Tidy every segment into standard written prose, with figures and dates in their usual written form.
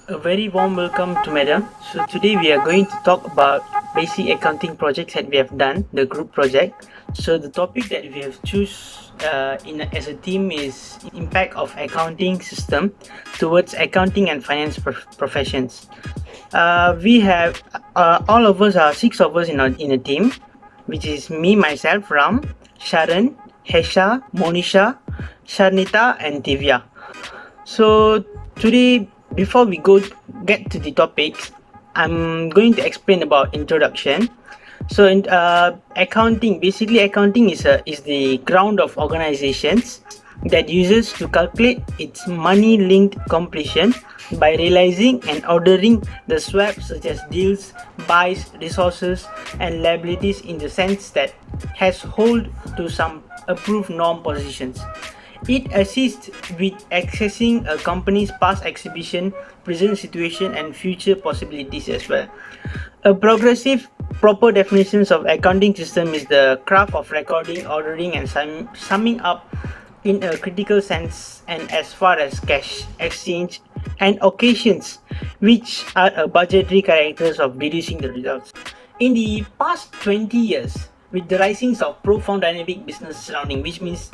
A very warm welcome to Madam. So today we are going to talk about basic accounting projects that we have done, the group project. So the topic that we have choose as a theme is impact of accounting system towards accounting and finance professions. We have all of us are six of us in a team, which is me, myself, Ram, Sharan, Hesha, Monisha, Sharnitha, and Divya. So today, before we get to the topics, I'm going to explain about introduction. So in accounting, basically accounting is the ground of organizations that uses to calculate its money linked completion by realizing and ordering the swaps such as deals, buys, resources, and liabilities in the sense that has hold to some approved norm positions. It assists with accessing a company's past exhibition, present situation, and future possibilities as well. A progressive, proper definitions of accounting system is the craft of recording, ordering, and summing up in a critical sense and as far as cash, exchange, and occasions, which are a budgetary characters of deducing the results. In the past 20 years, with the risings of profound dynamic business surrounding, which means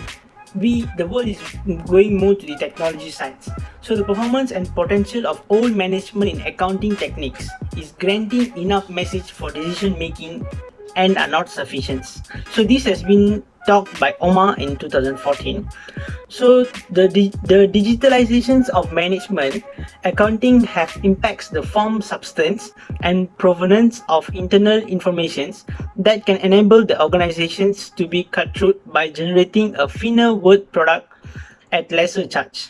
the world is going more to the technology sides. So the performance and potential of old management in accounting techniques is granting enough message for decision making and are not sufficient. So this has been talked by Omar in 2014. So the digitalizations of management accounting have impacts the form, substance, and provenance of internal informations that can enable the organizations to be cut through by generating a finer word product at lesser charge.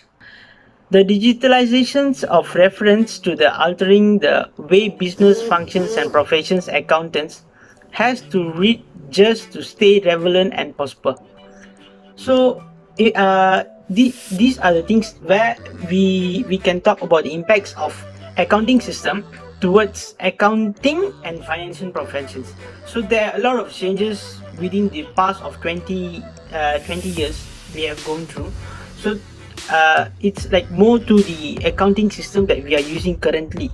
The digitalizations of reference to the altering the way business functions and professions accountants has to read just to stay relevant and prosper. So these are the things where we can talk about the impacts of accounting system towards accounting and financial professions. So there are a lot of changes within the past of 20 years we have gone through. So it's like more to the accounting system that we are using currently.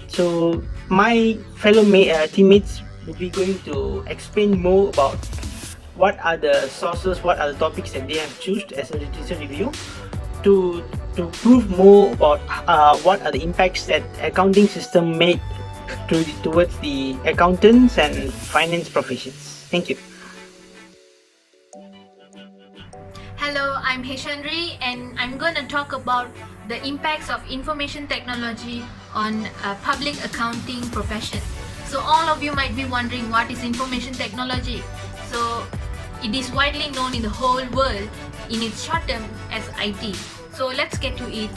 So my fellow teammates will be going to explain more about what are the sources, what are the topics that they have chosen as a literature review to prove more about what are the impacts that accounting system made towards the accountants and finance professions. Thank you. Hello, I'm Heshandri and I'm going to talk about the impacts of information technology on public accounting profession. So all of you might be wondering what is information technology. So it is widely known in the whole world in its short term as IT. So let's get to it.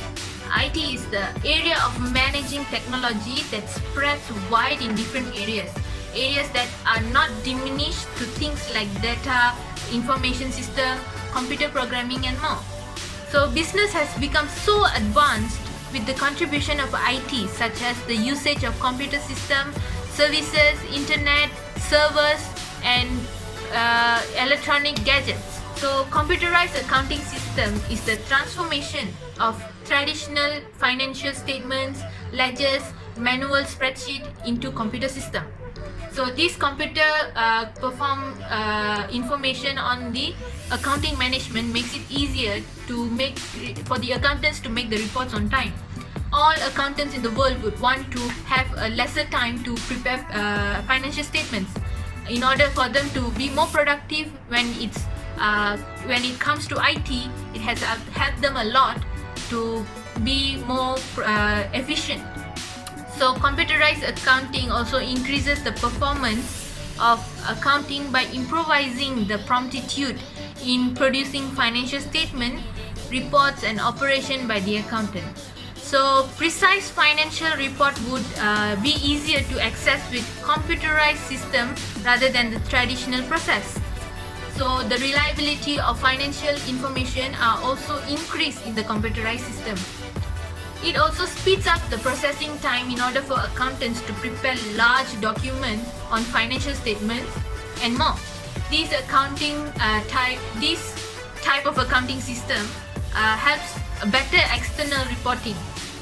IT is the area of managing technology that spreads wide in different areas. Areas that are not diminished to things like data, information system, computer programming and more. So business has become so advanced with the contribution of IT, such as the usage of computer system, services, internet, servers and electronic gadgets. So computerized accounting system is the transformation of traditional financial statements, ledgers, manual spreadsheet into computer system. So this computer perform information on the accounting management makes it easier for the accountants to make the reports on time. All accountants in the world would want to have a lesser time to prepare financial statements in order for them to be more productive when it comes to IT. It has helped them a lot to be more efficient. So computerized accounting also increases the performance of accounting by improvising the promptitude in producing financial statement, reports and operation by the accountant. So precise financial report would be easier to access with computerized system rather than the traditional process. So the reliability of financial information are also increased in the computerized system. It also speeds up the processing time in order for accountants to prepare large documents on financial statements and more. This type of accounting system helps better external reporting.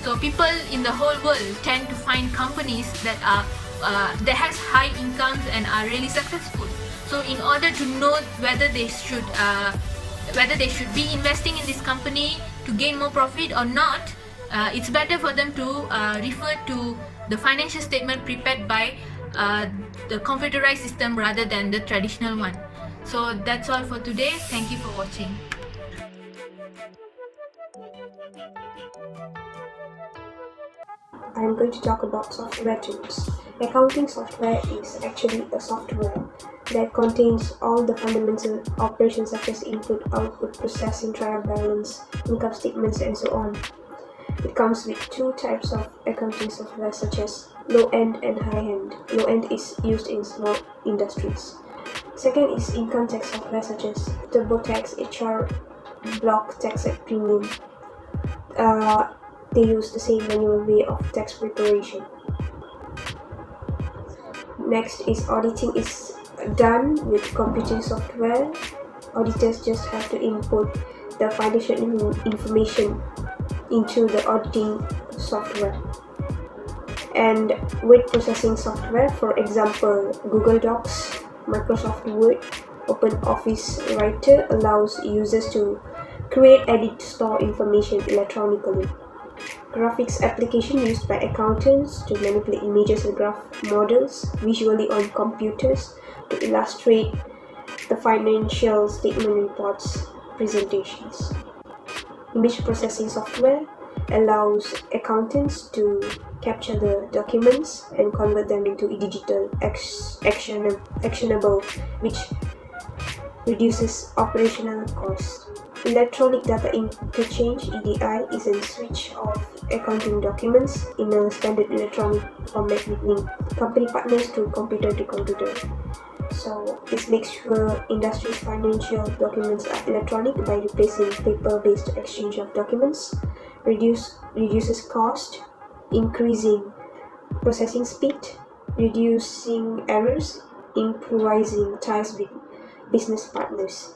So people in the whole world tend to find companies that has high incomes and are really successful. So in order to know whether they should be investing in this company to gain more profit or not, it's better for them to refer to the financial statement prepared by the computerized system rather than the traditional one. So that's all for today. Thank you for watching. I'm going to talk about software tools. Accounting software is actually a software that contains all the fundamental operations such as input, output, processing, trial balance, income statements, and so on. It comes with two types of accounting software such as low-end and high-end. Low-end is used in small industries. Second is income tax software such as TurboTax, HR, Block Tax at Premium. They use the same manual way of tax preparation. Next is auditing is done with computer software. Auditors just have to input the financial information into the auditing software. And word processing software, for example, Google Docs, Microsoft Word, OpenOffice Writer allows users to create, edit, store information electronically. Graphics application used by accountants to manipulate images and graph models visually on computers to illustrate the financial statement reports presentations. Image processing software allows accountants to capture the documents and convert them into digital actionable, which reduces operational costs. Electronic data interchange (EDI) is a switch of accounting documents in a standard electronic format between company partners to computer. So this makes sure industry's financial documents are electronic by replacing paper-based exchange of documents, reduces cost, increasing processing speed, reducing errors, improvising ties with business partners.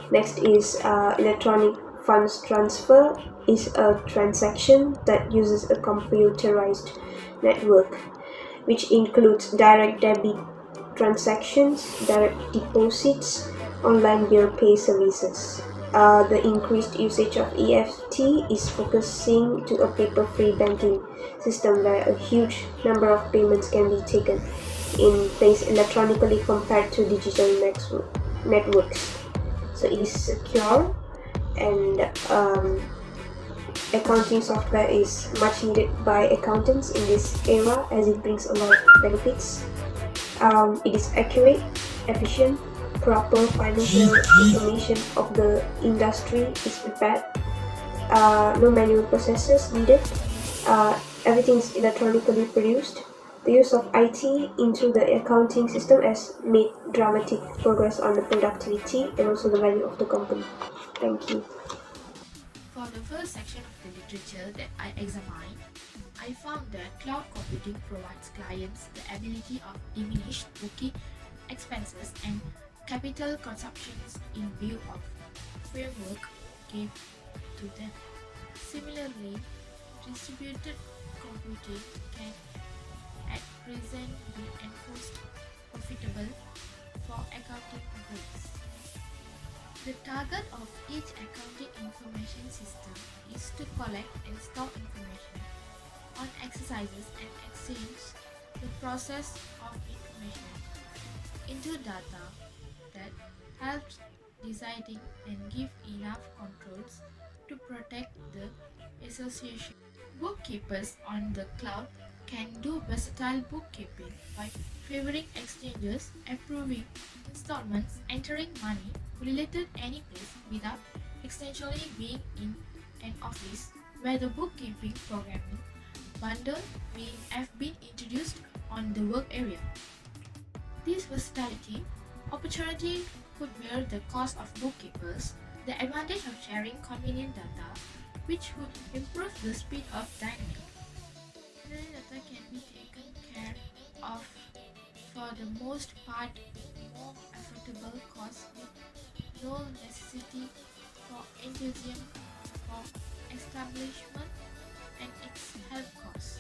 Next is electronic funds transfer is a transaction that uses a computerized network, which includes direct debit transactions, direct deposits, online bill pay services. The increased usage of EFT is focusing to a paper-free banking system where a huge number of payments can be taken in place electronically compared to digital networks. So it is secure, and accounting software is much needed by accountants in this era as it brings a lot of benefits. It is accurate, efficient, proper financial information of the industry is prepared. No manual processes needed. Everything is electronically produced. The use of IT into the accounting system has made dramatic progress on the productivity and also the value of the company. Thank you. For the first section of the literature that I examined, I found that cloud computing provides clients the ability of diminished booking expenses and capital consumptions in view of framework gave to them. Similarly, distributed computing can at present be enforced profitable for accounting groups. The target of each accounting information system is to collect and store information on exercises and exchange the process of information into data that helps deciding and give enough controls to protect the association. Bookkeepers on the cloud can do versatile bookkeeping by favoring exchanges, approving installments, entering money related any place without essentially being in an office where the bookkeeping programming bundle may have been introduced on the work area. This versatility opportunity could bear the cost of bookkeepers, the advantage of sharing convenient data, which would improve the speed of dynamic. General data can be taken care of for the most part more affordable cost with no necessity for enthusiasm for establishment tax help costs.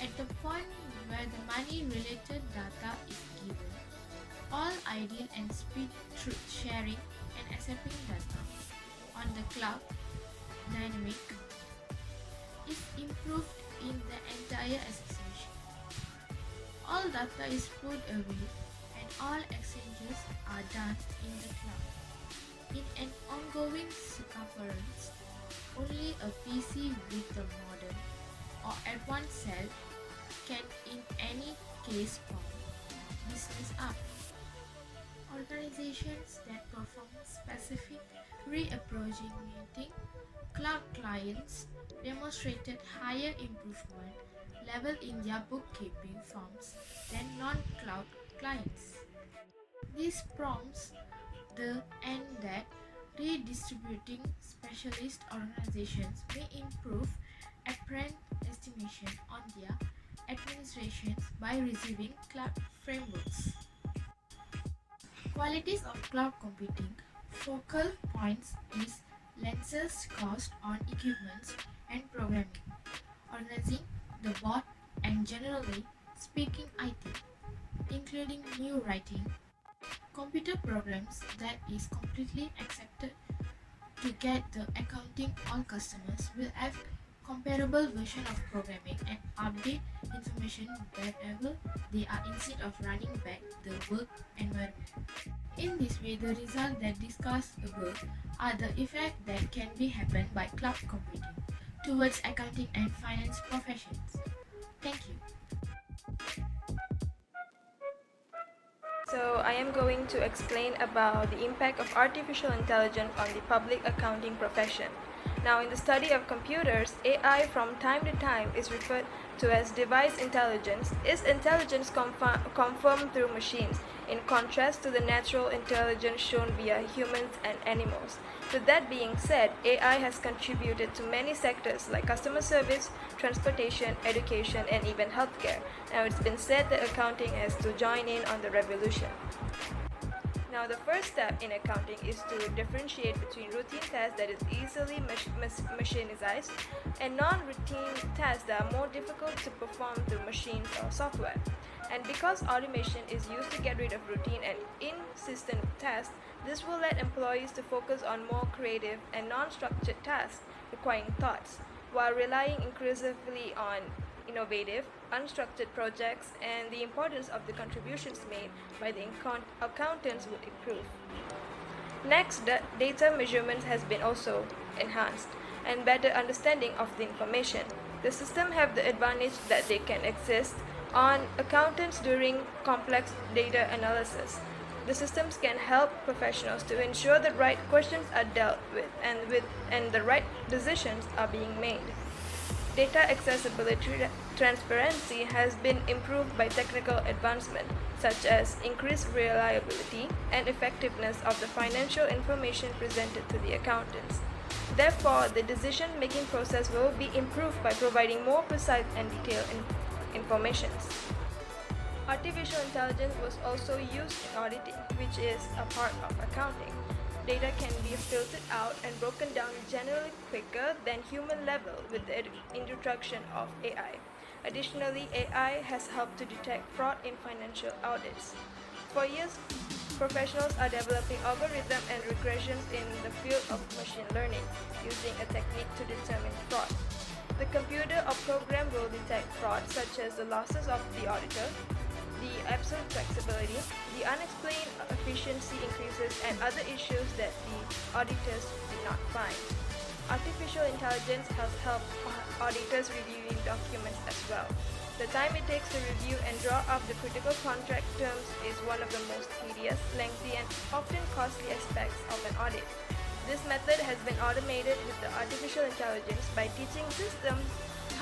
At the point where the money-related data is given, all ideal and speed truth sharing and accepting data on the cloud dynamic is improved in the entire association. All data is put away and all exchanges are done in the cloud. In an ongoing circumference, only a PC with the modem or advanced cell can in any case form business up. Organizations that perform specific reapproaching cloud clients demonstrated higher improvement level in their bookkeeping firms than non-cloud clients. This prompts the end that redistributing specialist organizations may improve apparent estimation on their administrations by receiving cloud frameworks. Qualities of cloud computing. Focal points is lenses cost on equipment and programming, organizing the board and generally speaking IT, including new writing, computer programs that is completely accepted to get the accounting. All customers will have comparable version of programming and update information wherever they are instead of running back the work environment. In this way, the results that discussed above are the effects that can be happened by cloud computing towards accounting and finance professions. Thank you. So I am going to explain about the impact of artificial intelligence on the public accounting profession. Now, in the study of computers, AI from time to time is referred to as device intelligence. Is intelligence confirmed through machines, in contrast to the natural intelligence shown via humans and animals. With that being said, AI has contributed to many sectors like customer service, transportation, education, and even healthcare. Now, it's been said that accounting has to join in on the revolution. Now, the first step in accounting is to differentiate between routine tasks that is easily machinized and non-routine tasks that are more difficult to perform through machines or software. And because automation is used to get rid of routine and in-system tasks, this will let employees to focus on more creative and non-structured tasks requiring thoughts, while relying increasingly on innovative, unstructured projects, and the importance of the contributions made by the accountants would improve. Next, data measurement has been also enhanced and better understanding of the information. The system have the advantage that they can exist on accountants during complex data analysis. The systems can help professionals to ensure the right questions are dealt with and the right decisions are being made. Data accessibility transparency has been improved by technical advancement, such as increased reliability and effectiveness of the financial information presented to the accountants. Therefore, the decision-making process will be improved by providing more precise and detailed information. Artificial intelligence was also used in auditing, which is a part of accounting. Data can be filtered out and broken down generally quicker than human level with the introduction of AI. Additionally, AI has helped to detect fraud in financial audits. For years, professionals are developing algorithms and regressions in the field of machine learning using a technique to determine fraud. The computer or program will detect fraud such as the losses of the auditor, the absolute flexibility, the unexplained efficiency increases, and other issues that the auditors did not find. Artificial intelligence has helped auditors reviewing documents as well. The time it takes to review and draw up the critical contract terms is one of the most tedious, lengthy, and often costly aspects of an audit. This method has been automated with the artificial intelligence by teaching systems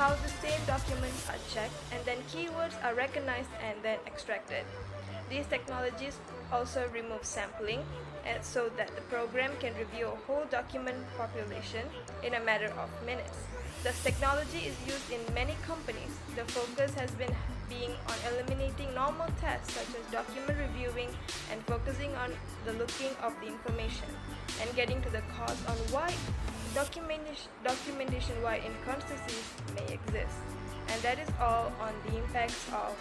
how the same documents are checked and then keywords are recognized and then extracted. These technologies also remove sampling so that the program can review a whole document population in a matter of minutes. Thus, technology is used in many companies. The focus has been on eliminating normal tasks such as document reviewing and focusing on the looking of the information and getting to the cause on why documentation-wide inconsistencies may exist. And that is all on the impacts of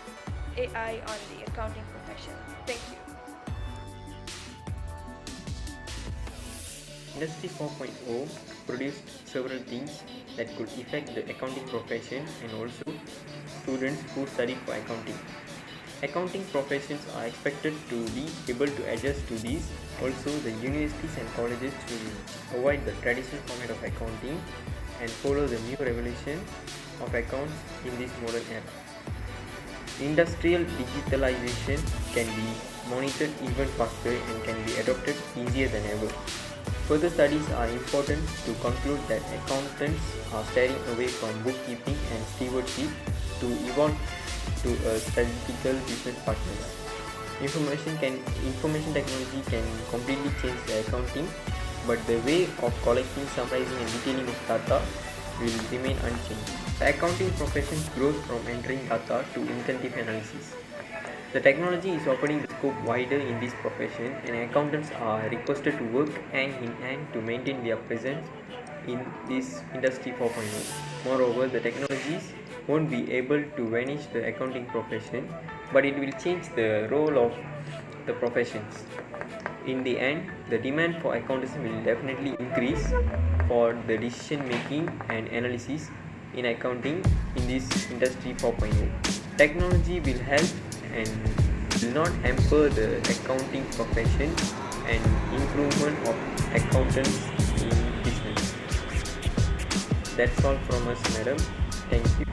AI on the accounting profession. Thank you. Industry 4.0 produced several things that could affect the accounting profession and also students who study for accounting. Accounting professions are expected to be able to adjust to these. Also, the universities and colleges will avoid the traditional format of accounting and follow the new revolution of accounts in this modern era. Industrial digitalization can be monitored even faster and can be adopted easier than ever. Further studies are important to conclude that accountants are steering away from bookkeeping and stewardship to evolve to a strategical business partners. Information technology can completely change the accounting, but the way of collecting, summarizing and detailing of data will remain unchanged. The accounting profession grows from entering data to incentive analysis. The technology is opening the scope wider in this profession, and accountants are requested to work hand in hand to maintain their presence in this industry 4.0. Moreover, the technologies won't be able to vanish the accounting profession, but it will change the role of the professions. In the end, the demand for accountants will definitely increase for the decision making and analysis in accounting in this industry 4.0. Technology will help and will not hamper the accounting profession and improvement of accountants in business. That's all from us, madam. Thank you.